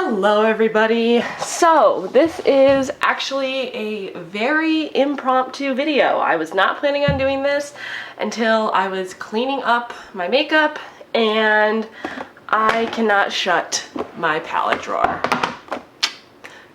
Hello everybody. So this is actually a very impromptu video. I was not planning on doing this until I was cleaning up my makeup and I cannot shut my palette drawer.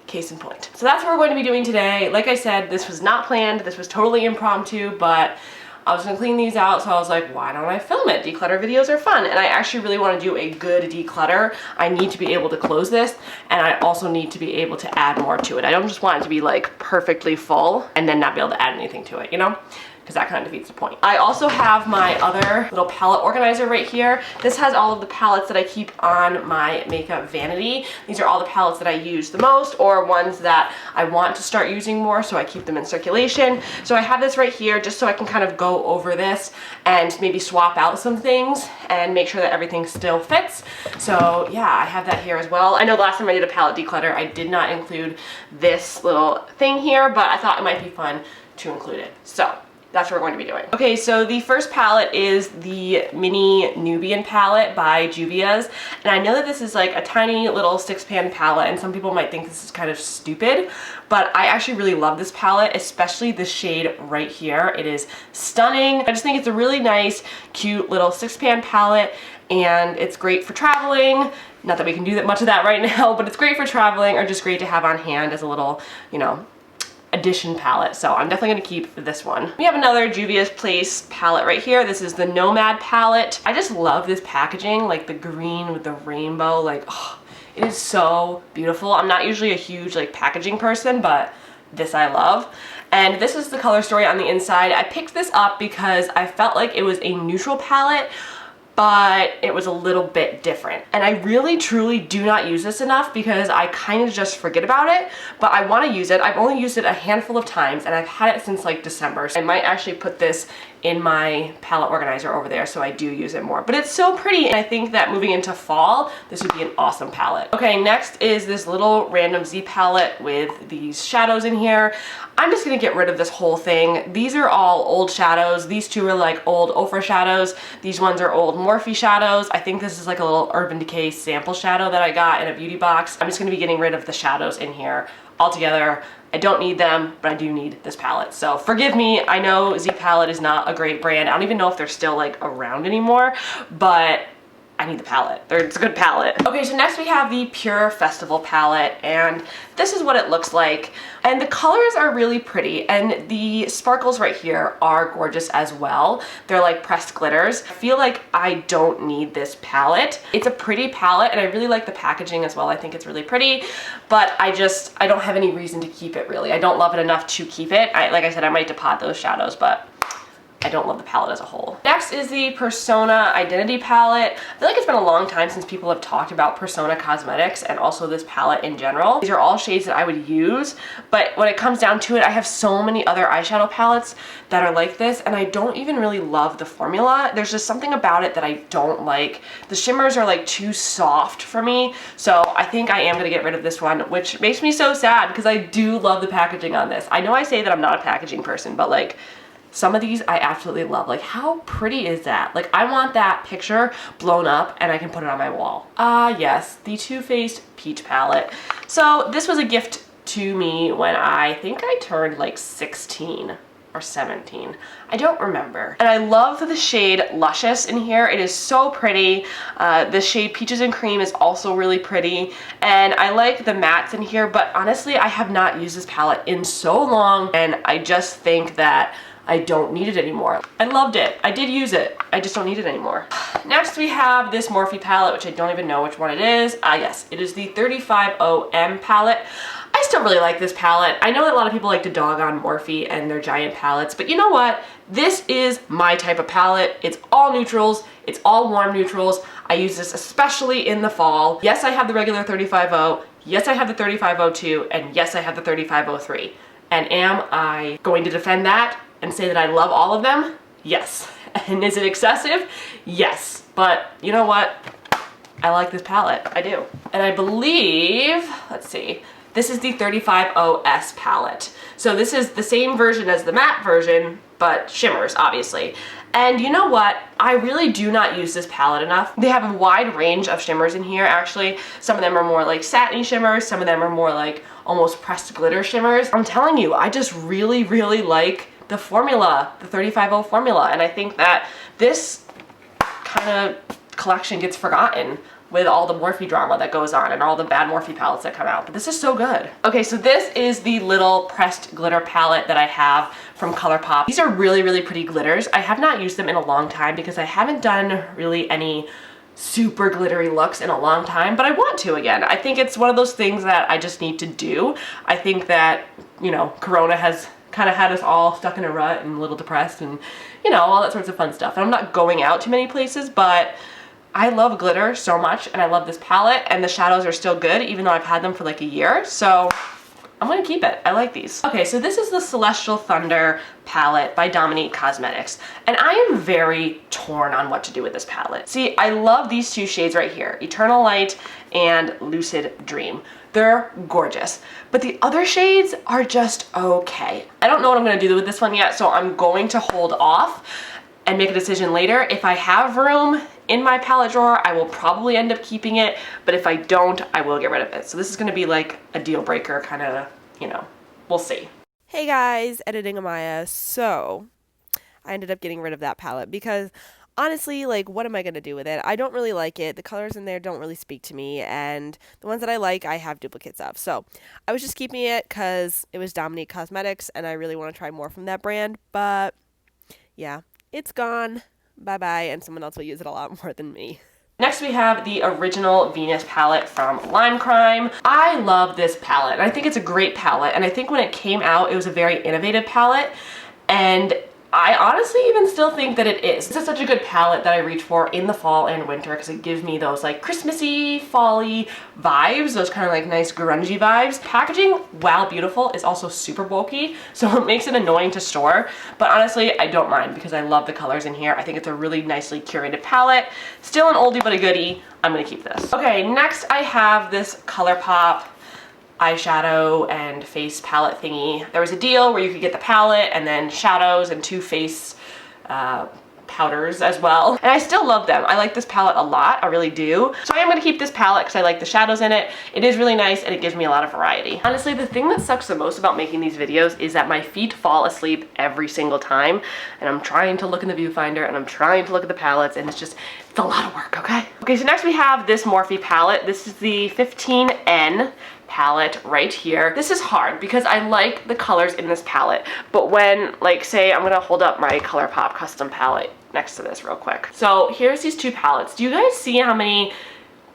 Case in point. So that's what we're going to be doing today. Like I said, this was not planned. This was totally impromptu, but I was gonna clean these out, so I was like, why don't I film it? Declutter videos are fun, and I actually really wanna do a good declutter. I need to be able to close this, and I also need to be able to add more to it. I don't just want it to be like perfectly full and then not be able to add anything to it, you know? Because that kind of defeats the point. I also have my other little palette organizer right here. This has all of the palettes that I keep on my makeup vanity. These are all the palettes that I use the most or ones that I want to start using more, so I keep them in circulation. So I have this right here just so I can kind of go over this and maybe swap out some things and make sure that everything still fits. So yeah, I have that here as well. I know the last time I did a palette declutter, I did not include this little thing here, but I thought it might be fun to include it. So that's what we're going to be doing. Okay, so the first palette is the Mini Nubian palette by Juvia's. And I know that this is like a tiny little 6-pan palette and some people might think this is kind of stupid, but I actually really love this palette, especially the shade right here. It is stunning. I just think it's a really nice, cute little 6-pan palette and it's great for traveling. Not that we can do that much of that right now, but it's great for traveling or just great to have on hand as a little, you know, addition palette. So I'm definitely gonna keep this one. We have another Juvia's Place palette right here. This is the Nomad palette. I just love this packaging, like the green with the rainbow, like, oh, it is so beautiful. I'm not usually a huge like packaging person, but this I love. And this is the color story on the inside. I picked this up because I felt like it was a neutral palette, but it was a little bit different. And I really truly do not use this enough because I kind of just forget about it, but I want to use it. I've only used it a handful of times and I've had it since like December. So I might actually put this in my palette organizer over there so I do use it more. But it's so pretty and I think that moving into fall, this would be an awesome palette. Okay, next is this little random Z palette with these shadows in here. I'm just gonna get rid of this whole thing. These are all old shadows. These two are like old Ofra shadows. These ones are old Morphe shadows. I think this is like a little Urban Decay sample shadow that I got in a beauty box. I'm just gonna be getting rid of the shadows in here altogether. I don't need them, but I do need this palette. So forgive me, I know Z palette is not a great brand. I don't even know if they're still like around anymore, but I need the palette. It's a good palette. Okay, so next we have the Pure Festival palette, and this is what it looks like. And the colors are really pretty, and the sparkles right here are gorgeous as well. They're like pressed glitters. I feel like I don't need this palette. It's a pretty palette, and I really like the packaging as well. I think it's really pretty, but I don't have any reason to keep it really. I don't love it enough to keep it. Like I said, I might depot those shadows, but I don't love the palette as a whole. Next is the Persona Identity palette. I feel like it's been a long time since people have talked about Persona Cosmetics and also this palette in general. These are all shades that I would use, but when it comes down to it, I have so many other eyeshadow palettes that are like this, and I don't even really love the formula. There's just something about it that I don't like. The shimmers are like too soft for me, so I think I am gonna get rid of this one, which makes me so sad because I do love the packaging on this. I know I say that I'm not a packaging person, but like, some of these I absolutely love. Like, how pretty is that? Like, I want that picture blown up and I can put it on my wall. Yes, the Too Faced Peach palette. So this was a gift to me when I think I turned like 16 or 17. I don't remember. And I love the shade Luscious in here. It is so pretty. The shade Peaches and Cream is also really pretty. And I like the mattes in here, but honestly, I have not used this palette in so long, and I just think that I don't need it anymore. I loved it. I did use it. I just don't need it anymore. Next we have this Morphe palette, which I don't even know which one it is. Yes, it is the 350M palette. I still really like this palette. I know that a lot of people like to dog on Morphe and their giant palettes, but you know what? This is my type of palette. It's all neutrals. It's all warm neutrals. I use this especially in the fall. Yes, I have the regular 350. Yes, I have the 3502, and yes, I have the 3503. And am I going to defend that and say that I love all of them? Yes. And is it excessive? Yes. But you know what? I like this palette. I do. And I believe, let's see, this is the 350S palette. So this is the same version as the matte version, but shimmers, obviously. And you know what? I really do not use this palette enough. They have a wide range of shimmers in here, actually. Some of them are more like satiny shimmers, some of them are more like almost pressed glitter shimmers. I'm telling you, I just really, really like the formula, the 35O formula, and I think that this kind of collection gets forgotten with all the Morphe drama that goes on and all the bad Morphe palettes that come out, but this is so good. Okay, so this is the little pressed glitter palette that I have from ColourPop. These are really, really pretty glitters. I have not used them in a long time because I haven't done really any super glittery looks in a long time, but I want to again. I think it's one of those things that I just need to do. I think that, you know, Corona has kind of had us all stuck in a rut and a little depressed and, you know, all that sorts of fun stuff. And I'm not going out to many places, but I love glitter so much, and I love this palette, and the shadows are still good even though I've had them for like a year, so I'm gonna keep it. I like these. Okay, so this is the Celestial Thunder palette by Dominique Cosmetics, and I am very torn on what to do with this palette. See, I love these two shades right here, Eternal Light and Lucid Dream. They're gorgeous, but the other shades are just okay. I don't know what I'm gonna do with this one yet, so I'm going to hold off and make a decision later. If I have room in my palette drawer, I will probably end up keeping it, but if I don't, I will get rid of it. So this is gonna be like a deal breaker kind of, you know, we'll see. Hey guys, editing Amaya. So I ended up getting rid of that palette because honestly, like, what am I gonna do with it? I don't really like it. The colors in there don't really speak to me, and the ones that I like, I have duplicates of. So I was just keeping it because it was Dominique Cosmetics and I really want to try more from that brand, but yeah, it's gone. Bye-bye, and someone else will use it a lot more than me. Next we have the original Venus palette from Lime Crime. I love this palette, and I think it's a great palette, and I think when it came out, it was a very innovative palette, and I honestly even still think that it is. This is such a good palette that I reach for in the fall and winter because it gives me those like Christmassy, fall-y vibes, those kind of like nice grungy vibes. Packaging, while beautiful, is also super bulky, so it makes it annoying to store, but honestly, I don't mind because I love the colors in here. I think it's a really nicely curated palette. Still an oldie but a goodie. I'm gonna keep this. Okay, next I have this ColourPop eyeshadow and face palette thingy. There was a deal where you could get the palette and then shadows and two face powders as well. And I still love them. I like this palette a lot, I really do. So I am gonna keep this palette because I like the shadows in it. It is really nice and it gives me a lot of variety. Honestly, the thing that sucks the most about making these videos is that my feet fall asleep every single time, and I'm trying to look in the viewfinder and I'm trying to look at the palettes, and it's a lot of work, okay? Okay, so next we have this Morphe palette. This is the 15N palette right here. This is hard because I like the colors in this palette, but when, like, say I'm gonna hold up my ColourPop custom palette next to this real quick. So here's these two palettes. Do you guys see how many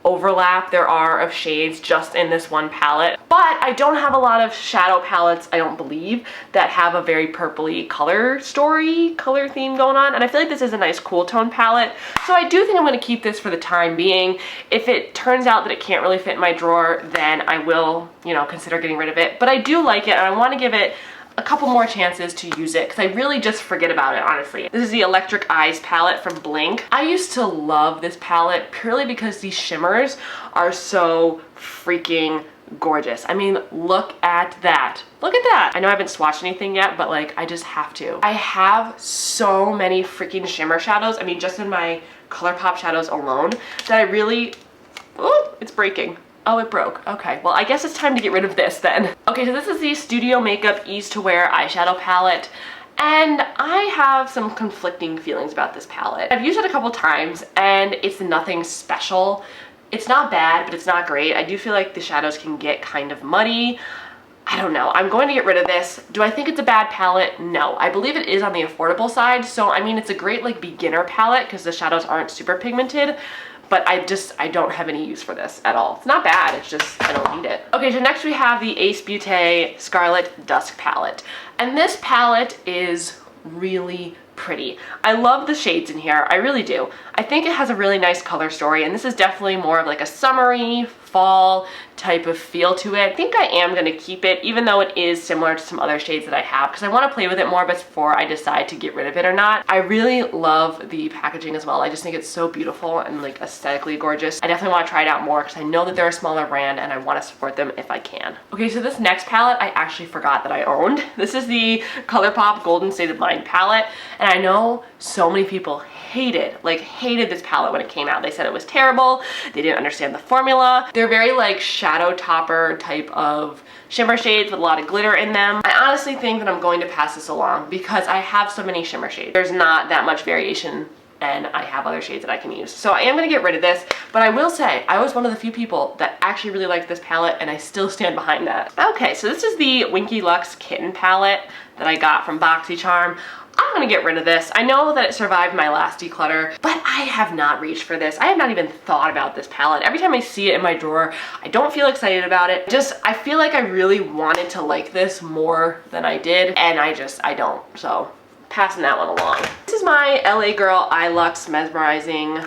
overlap there are of shades just in this one palette? But I don't have a lot of shadow palettes, I don't believe, that have a very purpley color theme going on, and I feel like this is a nice cool tone palette, so I do think I'm going to keep this for the time being. If it turns out that it can't really fit in my drawer, then I will, you know, consider getting rid of it, but I do like it and I want to give it a couple more chances to use it because I really just forget about it, honestly. This is the Electric Eyes palette from Blink. I used to love this palette purely because these shimmers are so freaking gorgeous. I mean, look at that. Look at that. I know I haven't swatched anything yet, but like, I just have to. I have so many freaking shimmer shadows. I mean, just in my ColourPop shadows alone that I really, oh, it's breaking. Oh, it broke. Okay, well, I guess it's time to get rid of this then. Okay, so this is the Studio Makeup Ease to Wear eyeshadow palette, and I have some conflicting feelings about this palette. I've used it a couple times, and it's nothing special. It's not bad, but it's not great. I do feel like the shadows can get kind of muddy. I don't know. I'm going to get rid of this. Do I think it's a bad palette? No. I believe it is on the affordable side, so I mean, it's a great like beginner palette because the shadows aren't super pigmented, but I don't have any use for this at all. It's not bad, it's just, I don't need it. Okay, so next we have the Ace Beauté Scarlet Dusk palette. And this palette is really pretty. I love the shades in here, I really do. I think it has a really nice color story, and this is definitely more of like a summery, fall type of feel to it. I think I am going to keep it, even though it is similar to some other shades that I have, because I want to play with it more before I decide to get rid of it or not. I really love the packaging as well. I just think it's so beautiful and like aesthetically gorgeous. I definitely want to try it out more because I know that they're a smaller brand and I want to support them if I can. Okay, so this next palette I actually forgot that I owned. This is the ColourPop Golden State of Mind palette, and I know so many people hated this palette when it came out. They said it was terrible. They didn't understand the formula. They're very like shadow topper type of shimmer shades with a lot of glitter in them. I honestly think that I'm going to pass this along because I have so many shimmer shades. There's not that much variation and I have other shades that I can use. So I am gonna get rid of this, but I will say I was one of the few people that actually really liked this palette and I still stand behind that. Okay, so this is the Winky Lux Kitten palette that I got from BoxyCharm. I'm gonna get rid of this. I know that it survived my last declutter, but I have not reached for this. I have not even thought about this palette. Every time I see it in my drawer, I don't feel excited about it. I feel like I really wanted to like this more than I did, and I don't. So passing that one along. This is my LA Girl Eye Luxe Mesmerizing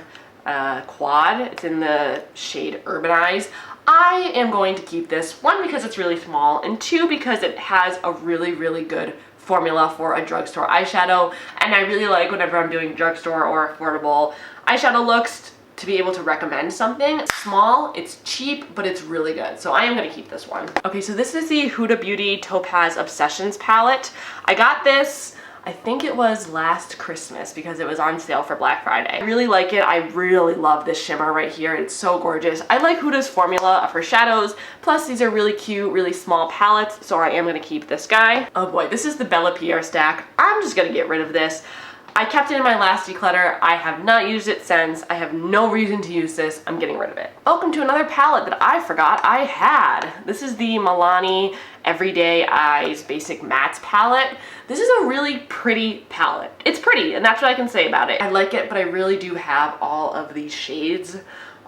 quad. It's in the shade Urbanize. I am going to keep this, one, because it's really small, and two, because it has a really, really good formula for a drugstore eyeshadow, and I really like whenever I'm doing drugstore or affordable eyeshadow looks to be able to recommend something. It's small, it's cheap, but it's really good. So I am gonna keep this one. Okay, so this is the Huda Beauty Topaz Obsessions palette. I got this, I think it was last Christmas because it was on sale for Black Friday. I really like it. I really love this shimmer right here. It's so gorgeous. I like Huda's formula of her shadows. Plus these are really cute, really small palettes. So I am gonna keep this guy. Oh boy, this is the Bella Pierre stack. I'm just gonna get rid of this. I kept it in my last declutter. I have not used it since. I have no reason to use this. I'm getting rid of it. Welcome to another palette that I forgot I had. This is the Milani Everyday Eyes Basic Mattes palette. This is a really pretty palette. It's pretty, and that's what I can say about it. I like it, but I really do have all of these shades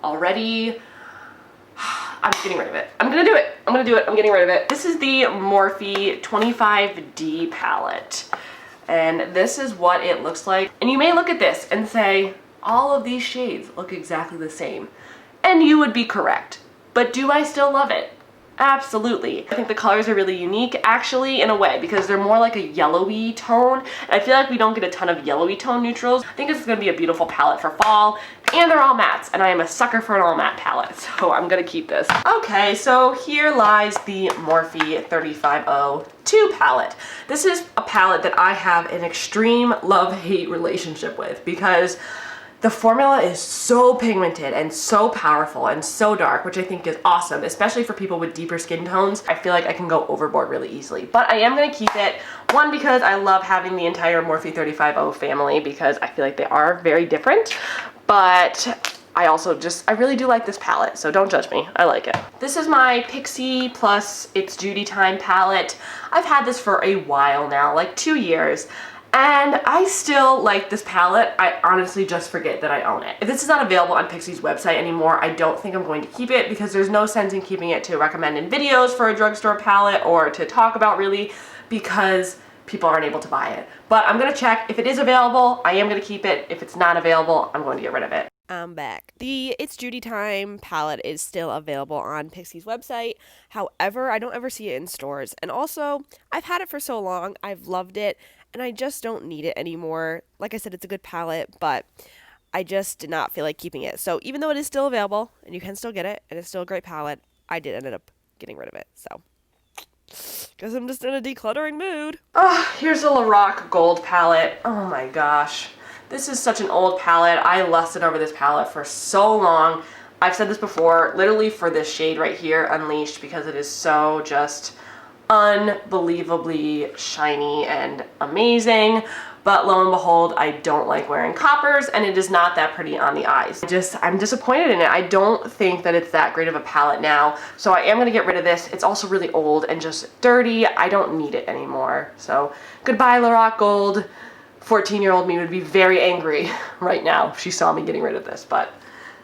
already. I'm getting rid of it. I'm gonna do it. I'm gonna do it. I'm getting rid of it. This is the Morphe 25D palette. And this is what it looks like. And you may look at this and say, all of these shades look exactly the same. And you would be correct. But do I still love it? Absolutely. I think the colors are really unique, actually, in a way, because they're more like a yellowy tone. And I feel like we don't get a ton of yellowy tone neutrals. I think it's gonna be a beautiful palette for fall. And they're all mattes, and I am a sucker for an all matte palette, so I'm gonna keep this. Okay, so here lies the Morphe 3502 palette. This is a palette that I have an extreme love-hate relationship with because the formula is so pigmented and so powerful and so dark, which I think is awesome, especially for people with deeper skin tones. I feel like I can go overboard really easily, but I am gonna keep it. One, because I love having the entire Morphe 35O family because I feel like they are very different, but I really do like this palette, so don't judge me. I like it. This is my Pixi plus It's Judy Time palette. I've had this for a while now, like 2 years. And I still like this palette. I honestly just forget that I own it. If this is not available on Pixi's website anymore, I don't think I'm going to keep it because there's no sense in keeping it to recommend in videos for a drugstore palette or to talk about really because people aren't able to buy it. But I'm gonna check. If it is available, I am gonna keep it. If it's not available, I'm going to get rid of it. I'm back. The It's Judy Time palette is still available on Pixi's website. However, I don't ever see it in stores. And also, I've had it for so long. I've loved it. And I just don't need it anymore. Like I said, it's a good palette, but I just did not feel like keeping it. So even though it is still available, and you can still get it, and it's still a great palette, I did end up getting rid of it. So, guess I'm just in a decluttering mood. Oh, here's a Lorac Gold palette. Oh my gosh. This is such an old palette. I lusted over this palette for so long. I've said this before, literally for this shade right here, Unleashed, because it is so just unbelievably shiny and amazing, but lo and behold, I don't like wearing coppers and it is not that pretty on the eyes. I'm disappointed in it. I don't think that it's that great of a palette now, so I am gonna get rid of this. It's also really old and just dirty. I don't need it anymore. So goodbye, Lorac Gold. 14-year-old me would be very angry right now if she saw me getting rid of this, but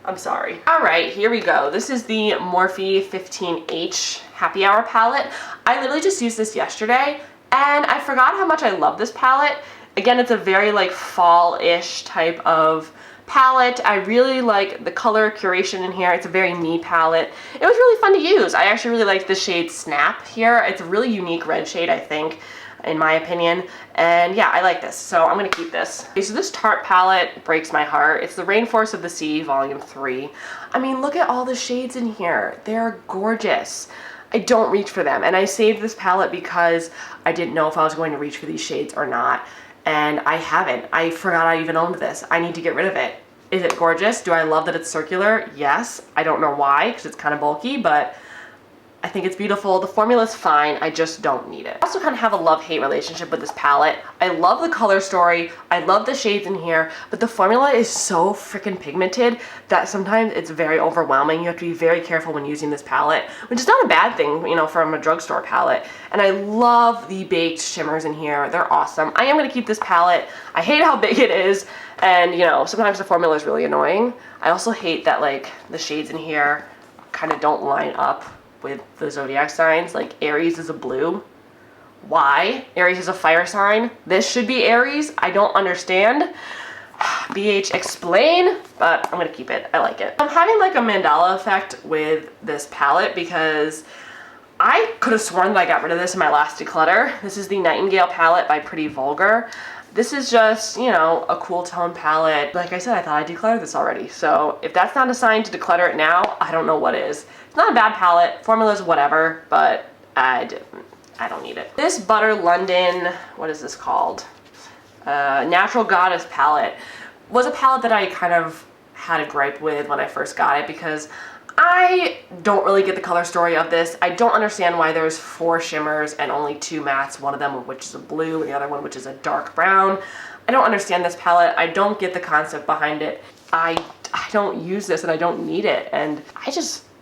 I'm sorry. All right, here we go. This is the Morphe 15H Happy Hour palette. I literally just used this yesterday and I forgot how much I love this palette. Again, it's a very like fall-ish type of palette. I really like the color curation in here. It's a very me palette. It was really fun to use. I actually really like the shade Snap here. It's a really unique red shade, I think, in my opinion. And yeah, I like this, so I'm gonna keep this. Okay, so this Tarte palette breaks my heart. It's the Rainforest of the Sea, Volume 3. I mean, look at all the shades in here. They're gorgeous. I don't reach for them, and I saved this palette because I didn't know if I was going to reach for these shades or not, and I haven't. I forgot I even owned this. I need to get rid of it. Is it gorgeous? Do I love that it's circular? Yes. I don't know why, because it's kind of bulky, but I think it's beautiful. The formula's fine. I just don't need it. I also kind of have a love-hate relationship with this palette. I love the color story. I love the shades in here, but the formula is so freaking pigmented that sometimes it's very overwhelming. You have to be very careful when using this palette, which is not a bad thing, you know, from a drugstore palette. And I love the baked shimmers in here. They're awesome. I am going to keep this palette. I hate how big it is, and you know, sometimes the formula is really annoying. I also hate that like the shades in here kind of don't line up with the zodiac signs. Like Aries is a blue. Why? Aries is a fire sign. This should be Aries. I don't understand. BH, explain. But I'm gonna keep it. I like it. I'm having like a mandala effect with this palette because I could have sworn that I got rid of this in my last declutter. This is the Nightingale palette by Pretty Vulgar. This is just, you know, a cool tone palette. Like I said, I thought I decluttered this already. So if that's not a sign to declutter it now, I don't know what is. It's not a bad palette. Formula's whatever, but I don't need it. This Butter London, what is this called? Natural Goddess palette was a palette that I kind of had a gripe with when I first got it because I don't really get the color story of this. I don't understand why there's 4 shimmers and only 2 mattes, one of them which is a blue and the other one which is a dark brown. I don't understand this palette. I don't get the concept behind it. I don't use this and I don't need it, and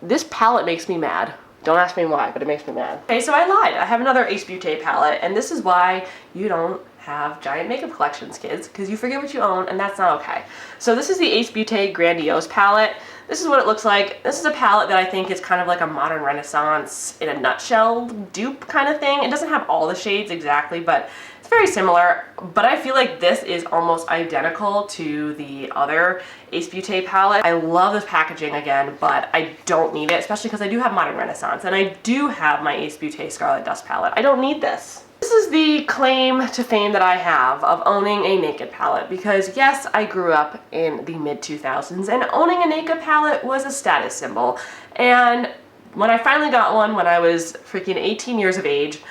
this palette makes me mad. Don't ask me why, but it makes me mad. Okay, so I lied. I have another Ace Beauté palette, and this is why you don't have giant makeup collections, kids, because you forget what you own, and that's not okay. So this is the Ace Beauté Grandiose palette. This is what it looks like. This is a palette that I think is kind of like a modern renaissance in a nutshell dupe kind of thing. It doesn't have all the shades exactly, but it's very similar. But I feel like this is almost identical to the other Ace Beauté palette. I love this packaging again, but I don't need it, especially because I do have modern renaissance, and I do have my Ace Beauté Scarlet Dust palette. I don't need this. This is the claim to fame that I have of owning a naked palette because yes, I grew up in the mid-2000s and owning a naked palette was a status symbol. And when I finally got one when I was freaking 18 years of age,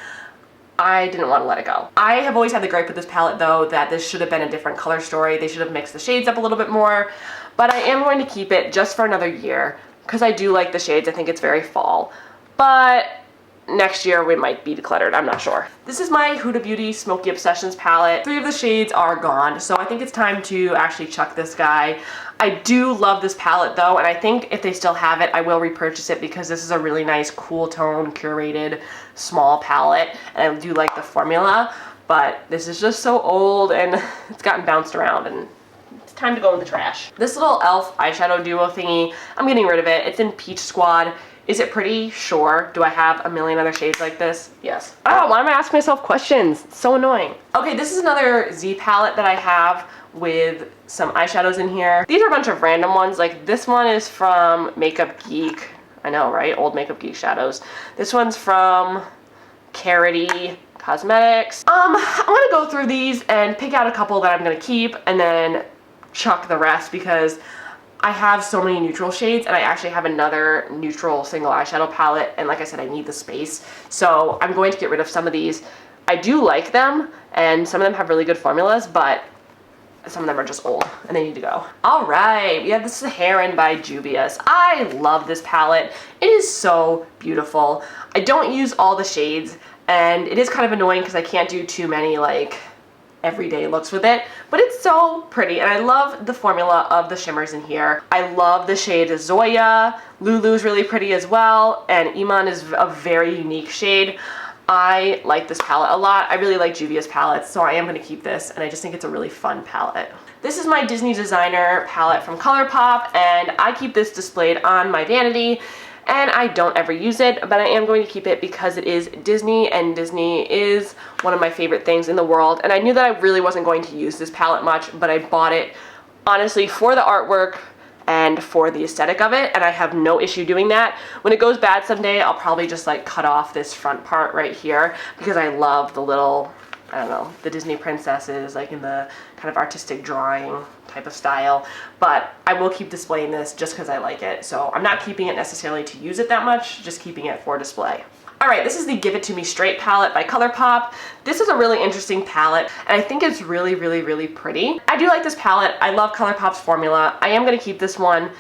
I didn't want to let it go. I have always had the gripe with this palette though that this should have been a different color story. They should have mixed the shades up a little bit more, but I am going to keep it just for another year because I do like the shades. I think it's very fall. But next year we might be decluttered, I'm not sure. This is my Huda Beauty Smoky Obsessions palette. 3 of the shades are gone, so I think it's time to actually chuck this guy. I do love this palette though, and I think if they still have it, I will repurchase it because this is a really nice cool tone, curated, small palette, and I do like the formula, but this is just so old and it's gotten bounced around and it's time to go in the trash. This little e.l.f. eyeshadow duo thingy, I'm getting rid of it. It's in Peach Squad. Is it pretty? Sure. Do I have a million other shades like this? Yes. Oh, why am I asking myself questions? It's so annoying. Okay, this is another Z palette that I have with some eyeshadows in here. These are a bunch of random ones. Like this one is from Makeup Geek. I know, right? Old Makeup Geek shadows. This one's from Carity Cosmetics. I'm gonna go through these and pick out a couple that I'm gonna keep and then chuck the rest because I have so many neutral shades and I actually have another neutral single eyeshadow palette, and like I said, I need the space. So I'm going to get rid of some of these. I do like them and some of them have really good formulas, but some of them are just old and they need to go. All right, we have the Saharan by Juvia's. I love this palette. It is so beautiful. I don't use all the shades and it is kind of annoying because I can't do too many like everyday looks with it, but it's so pretty and I love the formula of the shimmers in here. I love the shade Zoya. Lulu's really pretty as well, and Iman is a very unique shade. I like this palette a lot. I really like Juvia's palettes, so I am going to keep this, and I just think it's a really fun palette. This is my Disney Designer palette from ColourPop, and I keep this displayed on my vanity, and I don't ever use it, but I am going to keep it because it is Disney, and Disney is one of my favorite things in the world, and I knew that I really wasn't going to use this palette much, but I bought it honestly for the artwork and for the aesthetic of it, and I have no issue doing that. When it goes bad someday, I'll probably just like cut off this front part right here because I love the little, I don't know, the Disney princesses, like in the kind of artistic drawing type of style. But I will keep displaying this just because I like it. So I'm not keeping it necessarily to use it that much, just keeping it for display. All right, this is the Give It To Me Straight palette by ColourPop. This is a really interesting palette, and I think it's really, really, really pretty. I do like this palette. I love ColourPop's formula. I am gonna keep this one.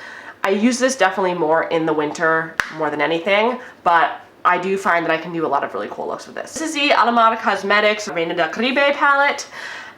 I use this definitely more in the winter, more than anything, but I do find that I can do a lot of really cool looks with this. This is the Alamara Cosmetics Reina del Caribe palette,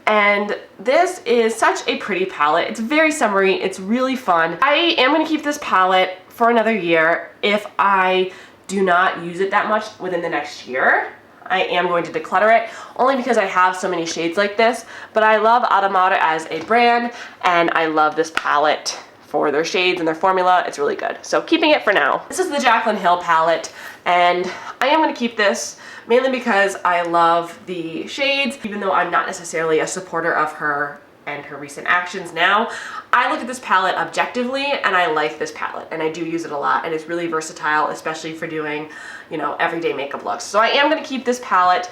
and this is such a pretty palette. It's very summery, it's really fun. I am gonna keep this palette for another year. If I do not use it that much within the next year, I am going to declutter it, only because I have so many shades like this. But I love Alamara as a brand, and I love this palette for their shades and their formula. It's really good. So keeping it for now. This is the Jaclyn Hill palette, and I am going to keep this mainly because I love the shades, even though I'm not necessarily a supporter of her and her recent actions now. I look at this palette objectively, and I like this palette, and I do use it a lot, and it's really versatile, especially for doing, you know, everyday makeup looks. So I am going to keep this palette.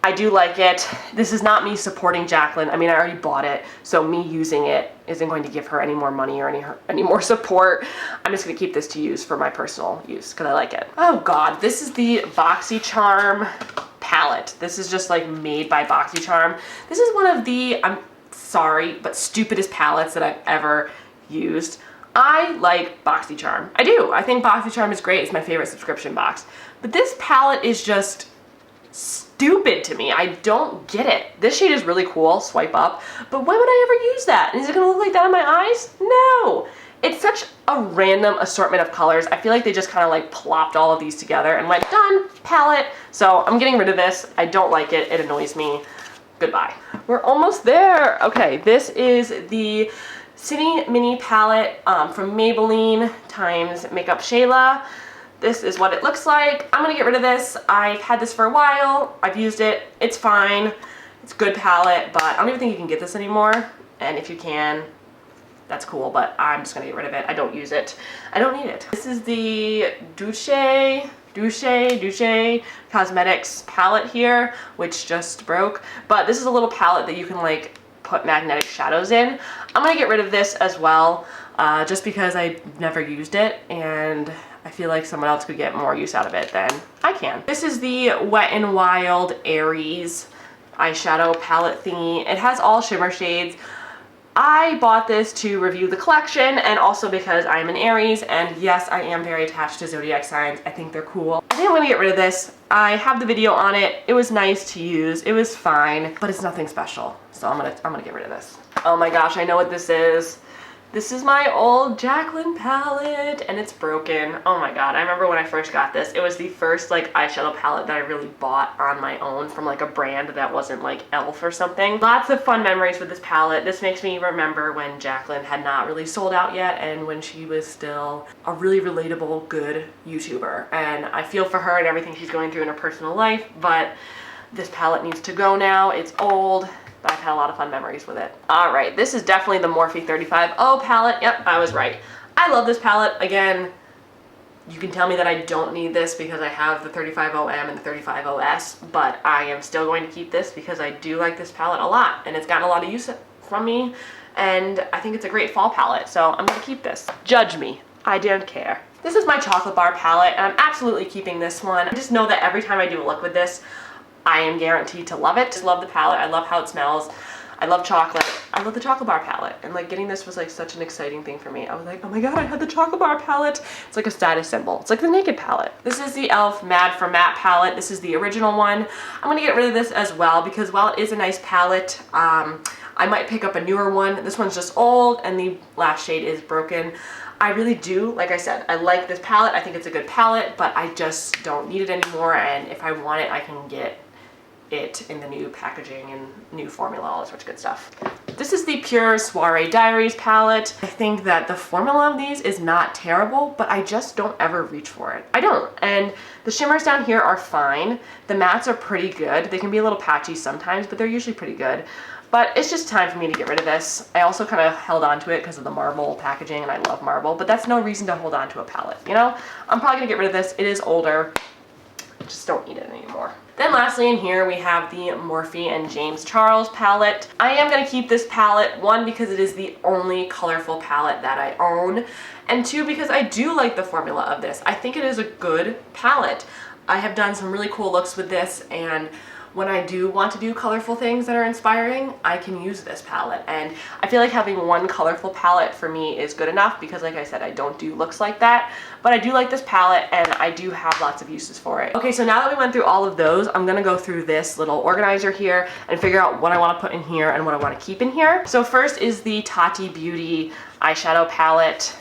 I do like it. This is not me supporting Jaclyn. I mean, I already bought it, so me using it isn't going to give her any more money or any more support. I'm just going to keep this to use for my personal use because I like it. Oh God, this is the BoxyCharm palette. This is just like made by BoxyCharm. This is one of the, I'm sorry, but stupidest palettes that I've ever used. I like BoxyCharm. I do. I think BoxyCharm is great. It's my favorite subscription box. But this palette is just stupid to me. I don't get it. This shade is really cool, swipe up, but why would I ever use that? And is it gonna look like that on my eyes? No. It's such a random assortment of colors. I feel like they just kind of like plopped all of these together and went, done, palette. So I'm getting rid of this. I don't like it. It annoys me. Goodbye. We're almost there. Okay, this is the City Mini palette from Maybelline times Makeup Shayla. This is what it looks like. I'm gonna get rid of this. I've had this for a while. I've used it. It's fine. It's a good palette, but I don't even think you can get this anymore. And if you can, that's cool, but I'm just gonna get rid of it. I don't use it. I don't need it. This is the Douche Cosmetics palette here, which just broke. But this is a little palette that you can like put magnetic shadows in. I'm gonna get rid of this as well, just because I never used it, and I feel like someone else could get more use out of it than I can. This is the Wet n Wild Aries eyeshadow palette thingy. It has all shimmer shades. I bought this to review the collection, and also because I'm an Aries, and yes, I am very attached to zodiac signs. I think they're cool. I think I'm gonna get rid of this. I have the video on it. It was nice to use. It was fine, but it's nothing special. So I'm gonna get rid of this. Oh my gosh, I know what this is. This is my old Jaclyn palette, and it's broken. Oh my god, I remember when I first got this. It was the first like eyeshadow palette that I really bought on my own from like a brand that wasn't like e.l.f. or something. Lots of fun memories with this palette. This makes me remember when Jaclyn had not really sold out yet, and when she was still a really relatable, good YouTuber. And I feel for her and everything she's going through in her personal life, but this palette needs to go now. It's old. But I've had a lot of fun memories with it. All right, this is definitely the Morphe 35O palette. Yep, I was right. I love this palette. Again, you can tell me that I don't need this because I have the 35OM and the 35OS, but I am still going to keep this because I do like this palette a lot, and it's gotten a lot of use from me, and I think it's a great fall palette, so I'm gonna keep this. Judge me, I don't care. This is my chocolate bar palette, and I'm absolutely keeping this one. I just know that every time I do a look with this, I am guaranteed to love it. Just love the palette. I love how it smells. I love chocolate. I love the chocolate bar palette. And like getting this was like such an exciting thing for me. I was like, oh my god, I had the chocolate bar palette. It's like a status symbol. It's like the Naked palette. This is the e.l.f. Mad for Matte palette. This is the original one. I'm gonna get rid of this as well because while it is a nice palette, I might pick up a newer one. This one's just old and the last shade is broken. I really do, like I said, I like this palette. I think it's a good palette, but I just don't need it anymore. And if I want it, I can get it in the new packaging and new formula, all this good stuff. This is the Pure Soiree Diaries palette. I think that the formula of these is not terrible, but I just don't ever reach for it. I don't. And the shimmers down here are fine. The mattes are pretty good. They can be a little patchy sometimes, but they're usually pretty good. But it's just time for me to get rid of this. I also kind of held on to it because of the marble packaging, and I love marble, but that's no reason to hold on to a palette, you know? I'm probably gonna get rid of this. It is older. I just don't need it anymore. Then lastly in here we have the Morphe and James Charles palette. I am gonna keep this palette, one, because it is the only colorful palette that I own, and two, because I do like the formula of this. I think it is a good palette. I have done some really cool looks with this, and when I do want to do colorful things that are inspiring, I can use this palette. And I feel like having one colorful palette for me is good enough because, like I said, I don't do looks like that. But I do like this palette and I do have lots of uses for it. Okay, so now that we went through all of those, I'm gonna go through this little organizer here and figure out what I wanna put in here and what I wanna keep in here. So first is the Tati Beauty eyeshadow palette,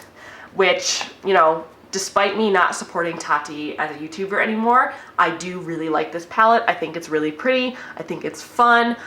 which, you know, despite me not supporting Tati as a YouTuber anymore, I do really like this palette. I think it's really pretty. I think it's fun.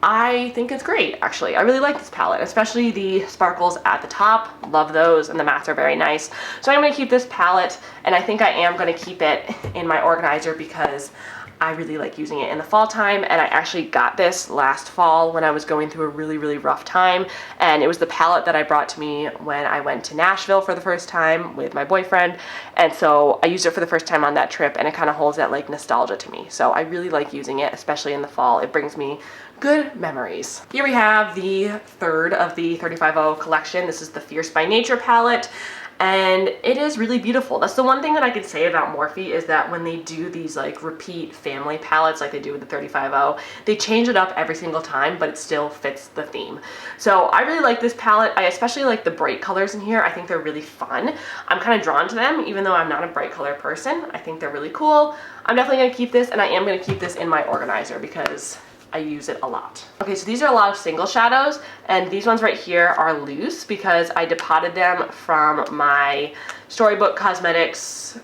I think it's great, actually. I really like this palette, especially the sparkles at the top. Love those, and the mattes are very nice. So I'm gonna keep this palette, and I think I am gonna keep it in my organizer because I really like using it in the fall time, and I actually got this last fall when I was going through a really, really rough time, and it was the palette that I brought to me when I went to Nashville for the first time with my boyfriend, and so I used it for the first time on that trip, and it kind of holds that like nostalgia to me. So I really like using it, especially in the fall. It brings me good memories. Here we have the third of the 35O collection. This is the Fierce by Nature palette. And it is really beautiful. That's the one thing that I could say about Morphe, is that when they do these like repeat family palettes like they do with the 35O, they change it up every single time, but it still fits the theme. So I really like this palette. I especially like the bright colors in here. I think they're really fun. I'm kind of drawn to them, even though I'm not a bright color person. I think they're really cool. I'm definitely gonna keep this, and I am gonna keep this in my organizer because I use it a lot. Okay, so these are a lot of single shadows, and these ones right here are loose because I depotted them from my Storybook Cosmetics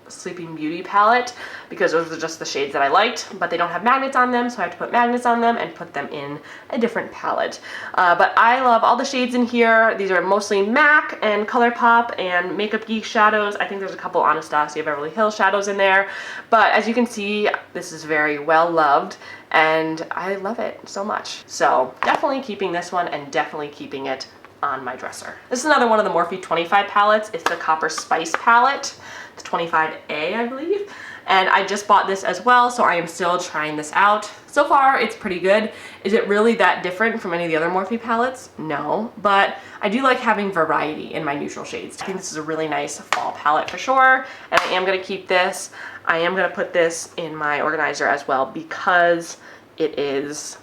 Sleeping Beauty palette because those are just the shades that I liked, but they don't have magnets on them, so I have to put magnets on them and put them in a different palette. But I love all the shades in here. These are mostly MAC and ColourPop and Makeup Geek shadows. I think there's a couple Anastasia Beverly Hills shadows in there, but as you can see, this is very well loved, and I love it so much. So definitely keeping this one, and definitely keeping it on my dresser. This is another one of the Morphe 25 palettes. It's the Copper Spice palette. It's 25A, I believe. And I just bought this as well, so I am still trying this out. So far, it's pretty good. Is it really that different from any of the other Morphe palettes? No, but I do like having variety in my neutral shades. I think this is a really nice fall palette for sure, and I am gonna keep this. I am gonna put this in my organizer as well because it is,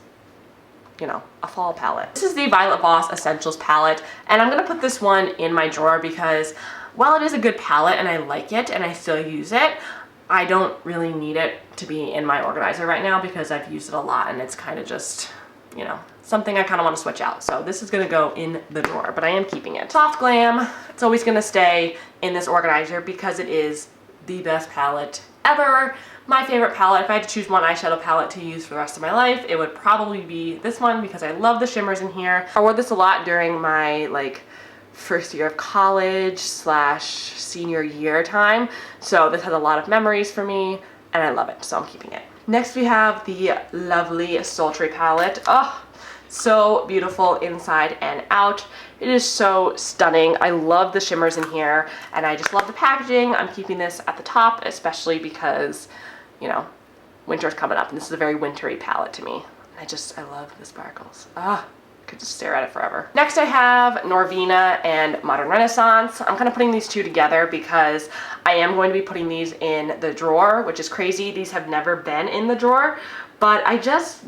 you know, a fall palette. This is the Violet Voss Essentials palette, and I'm gonna put this one in my drawer because while it is a good palette and I like it and I still use it, I don't really need it to be in my organizer right now because I've used it a lot and it's kind of just, you know, something I kind of want to switch out. So this is gonna go in the drawer, but I am keeping it. Soft Glam, it's always gonna stay in this organizer because it is the best palette ever. My favorite palette, if I had to choose one eyeshadow palette to use for the rest of my life, it would probably be this one because I love the shimmers in here. I wore this a lot during my like first year of college / senior year time. So this has a lot of memories for me and I love it, so I'm keeping it. Next we have the lovely Sultry palette. Oh, so beautiful inside and out. It is so stunning. I love the shimmers in here and I just love the packaging. I'm keeping this at the top, especially because, you know, winter's coming up and this is a very wintry palette to me. I love the sparkles. Ah, I could just stare at it forever. Next I have Norvina and Modern Renaissance. I'm kind of putting these two together because I am going to be putting these in the drawer, which is crazy. These have never been in the drawer, but I just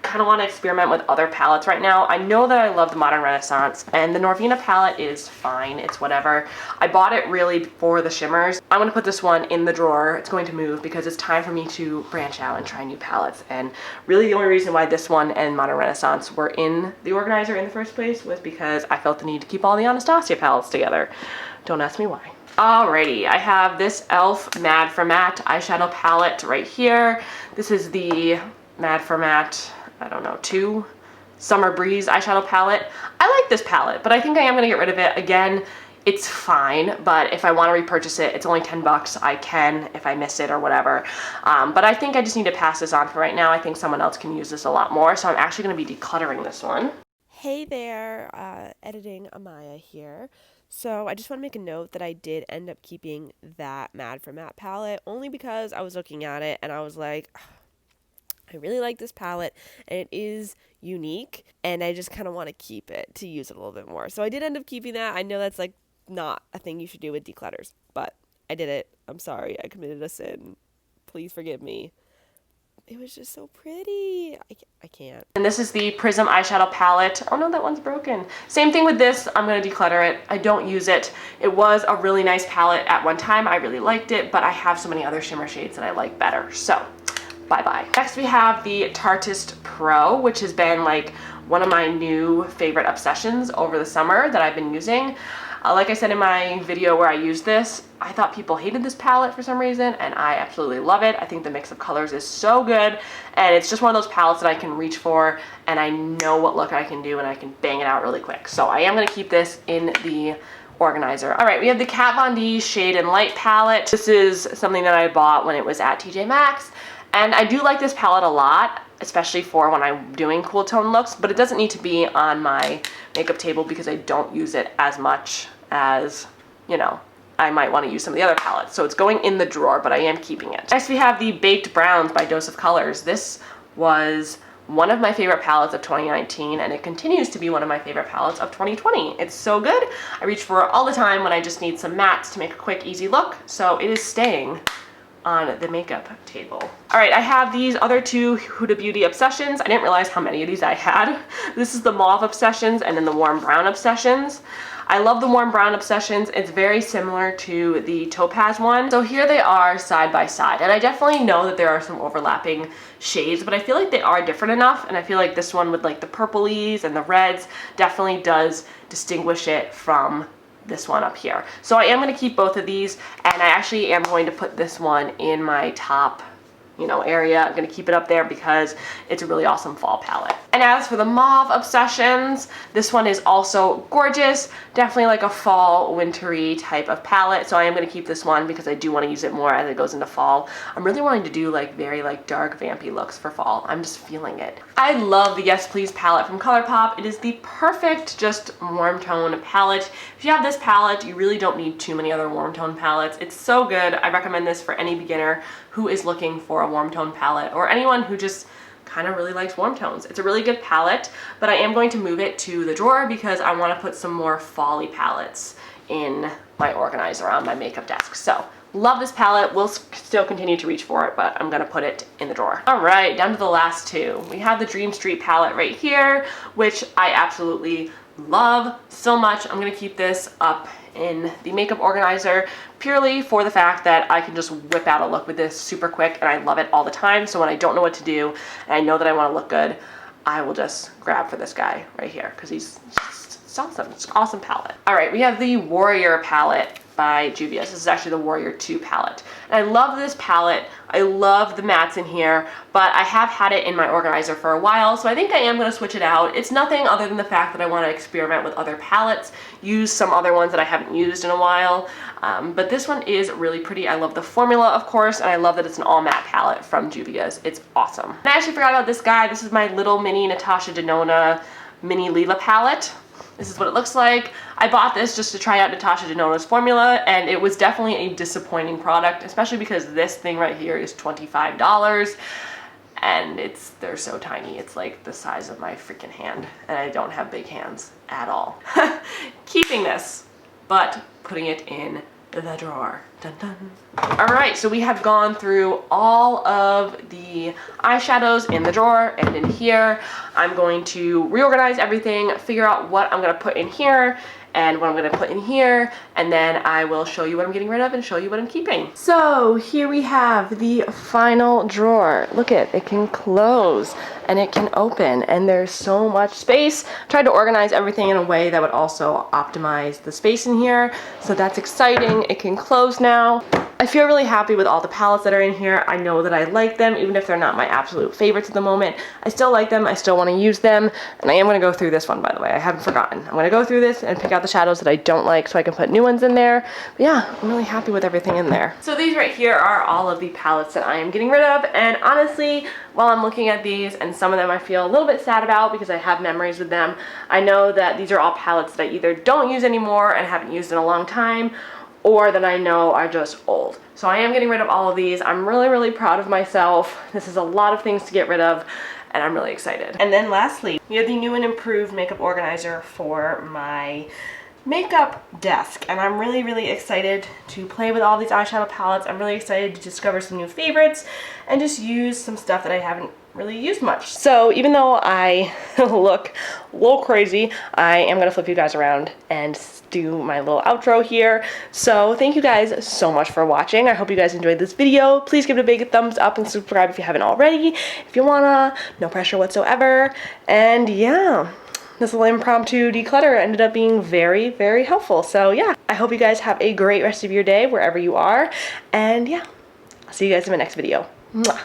kind of want to experiment with other palettes right now. I know that I love the Modern Renaissance, and the Norvina palette is fine. It's whatever. I bought it really for the shimmers. I'm going to put this one in the drawer. It's going to move because it's time for me to branch out and try new palettes. And really the only reason why this one and Modern Renaissance were in the organizer in the first place was because I felt the need to keep all the Anastasia palettes together. Don't ask me why. Alrighty, I have this e.l.f. Mad for Matte eyeshadow palette right here. This is the Mad for Matte, I don't know, 2 Summer Breeze eyeshadow palette. I like this palette, but I think I am gonna get rid of it. Again, it's fine, but if I want to repurchase it, it's only 10 bucks. I can if I miss it or whatever. But I think I just need to pass this on for right now. I think someone else can use this a lot more, so I'm actually going to be decluttering this one. Hey there, editing Amaya here. So I just want to make a note that I did end up keeping that Mad for Matte palette, only because I was looking at it and I was like, I really like this palette and it is unique and I just kind of want to keep it to use it a little bit more. So I did end up keeping that. I know that's like not a thing you should do with declutters, but I did it. I'm sorry. I committed a sin. Please forgive me. It was just so pretty. I can't. And this is the Prism eyeshadow palette. Oh no, that one's broken. Same thing with this. I'm going to declutter it. I don't use it. It was a really nice palette at one time. I really liked it, but I have so many other shimmer shades that I like better. So, bye-bye. Next we have the Tartist Pro, which has been like one of my new favorite obsessions over the summer that I've been using. Like I said in my video where I used this, I thought people hated this palette for some reason, and I absolutely love it. I think the mix of colors is so good, and it's just one of those palettes that I can reach for, and I know what look I can do, and I can bang it out really quick. So I am going to keep this in the organizer. All right, we have the Kat Von D Shade and Light palette. This is something that I bought when it was at TJ Maxx, and I do like this palette a lot, especially for when I'm doing cool tone looks, but it doesn't need to be on my makeup table because I don't use it as much as, you know, I might want to use some of the other palettes. So it's going in the drawer, but I am keeping it. Next we have the Baked Browns by Dose of Colors. This was one of my favorite palettes of 2019, and it continues to be one of my favorite palettes of 2020. It's so good. I reach for it all the time when I just need some mattes to make a quick, easy look. So it is staying on the makeup table. All right, I have these other two Huda Beauty Obsessions. I didn't realize how many of these I had. This is the Mauve Obsessions and then the Warm Brown Obsessions. I love the Warm Brown Obsessions. It's very similar to the Topaz one. So here they are side by side. And I definitely know that there are some overlapping shades, but I feel like they are different enough. And I feel like this one with like the purplies and the reds definitely does distinguish it from this one up here. So I am going to keep both of these, and I actually am going to put this one in my top, you know, area. I'm going to keep it up there because it's a really awesome fall palette. And as for the Mauve Obsessions, this one is also gorgeous. Definitely like a fall wintry type of palette. So I am going to keep this one because I do want to use it more as it goes into fall. I'm really wanting to do like very like dark vampy looks for fall. I'm just feeling it. I love the Yes Please palette from ColourPop. It is the perfect just warm tone palette. If you have this palette, you really don't need too many other warm tone palettes. It's so good. I recommend this for any beginner who is looking for a warm tone palette, or anyone who just kind of really likes warm tones. It's a really good palette, but I am going to move it to the drawer because I want to put some more fall-y palettes in my organizer on my makeup desk. So love this palette. We'll still continue to reach for it, but I'm going to put it in the drawer. All right, down to the last two. We have the Dream Street palette right here, which I absolutely love so much. I'm going to keep this up in the makeup organizer purely for the fact that I can just whip out a look with this super quick, and I love it all the time. So when I don't know what to do and I know that I want to look good, I will just grab for this guy right here because he's just, it's awesome. It's an awesome palette. All right, we have the Warrior palette by Juvia's. This is actually the Warrior 2 palette. And I love this palette. I love the mattes in here, but I have had it in my organizer for a while, so I think I am going to switch it out. It's nothing other than the fact that I want to experiment with other palettes, use some other ones that I haven't used in a while, but this one is really pretty. I love the formula, of course, and I love that it's an all matte palette from Juvia's. It's awesome. And I actually forgot about this guy. This is my little mini Natasha Denona mini Lila palette. This is what it looks like. I bought this just to try out Natasha Denona's formula, and it was definitely a disappointing product, especially because this thing right here is $25, and they're so tiny. It's like the size of my freaking hand, and I don't have big hands at all. Keeping this, but putting it in the drawer. Dun, dun. All right, so we have gone through all of the eyeshadows in the drawer and in here. I'm going to reorganize everything, figure out what I'm going to put in here and what I'm going to put in here, and then I will show you what I'm getting rid of and show you what I'm keeping. So here we have the final drawer. Look at it, can close and it can open, and there's so much space. I tried to organize everything in a way that would also optimize the space in here, so that's exciting. It can close now. I feel really happy with all the palettes that are in here. I know that I like them, even if they're not my absolute favorites at the moment. I still like them, I still want to use them, and I am going to go through this one, by the way. I haven't forgotten. I'm going to go through this and pick out the shadows that I don't like so I can put new ones in there. But yeah, I'm really happy with everything in there. So these right here are all of the palettes that I am getting rid of, and honestly, while I'm looking at these, and some of them I feel a little bit sad about because I have memories with them, I know that these are all palettes that I either don't use anymore and haven't used in a long time, or that I know are just old. So I am getting rid of all of these. I'm really, really proud of myself. This is a lot of things to get rid of, and I'm really excited. And then lastly, we have the new and improved makeup organizer for my makeup desk, and I'm really, really excited to play with all these eyeshadow palettes. I'm really excited to discover some new favorites and just use some stuff that I haven't really used much. So even though I look a little crazy, I am gonna flip you guys around and do my little outro here. So thank you guys so much for watching. I hope you guys enjoyed this video. Please give it a big thumbs up and subscribe if you haven't already. If you wanna, no pressure whatsoever. And yeah, this little impromptu declutter ended up being very, very helpful. So yeah, I hope you guys have a great rest of your day wherever you are. And yeah, I'll see you guys in my next video. Mwah.